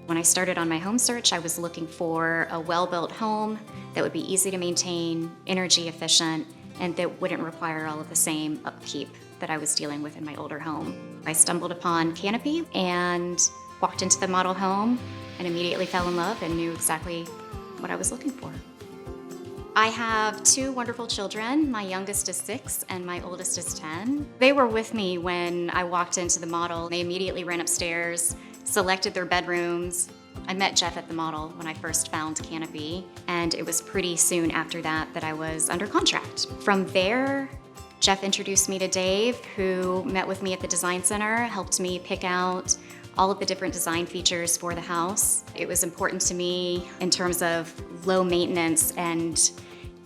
When I started on my home search, I was looking for a well-built home that would be easy to maintain, energy efficient, and that wouldn't require all of the same upkeep that I was dealing with in my older home. I stumbled upon Canopy and walked into the model home and immediately fell in love and knew exactly what I was looking for. I have two wonderful children. My youngest is 6 and my oldest is 10. They were with me when I walked into the model. They immediately ran upstairs, selected their bedrooms. I met Jeff at the model when I first found Canopy, and it was pretty soon after that that I was under contract. From there, Jeff introduced me to Dave, who met with me at the design center, helped me pick out all of the different design features for the house. It was important to me in terms of low maintenance and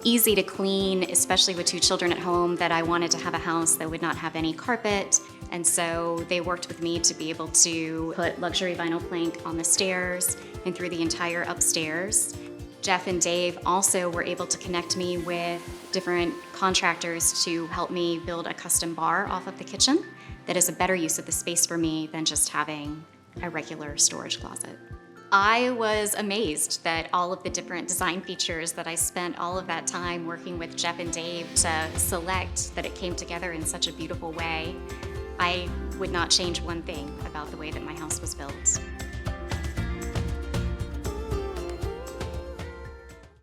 easy to clean, especially with 2 children at home, that I wanted to have a house that would not have any carpet. And so they worked with me to be able to put luxury vinyl plank on the stairs and through the entire upstairs. Jeff and Dave also were able to connect me with different contractors to help me build a custom bar off of the kitchen that is a better use of the space for me than just having a regular storage closet. I was amazed that all of the different design features that I spent all of that time working with Jeff and Dave to select, that it came together in such a beautiful way. I would not change one thing about the way that my house was built.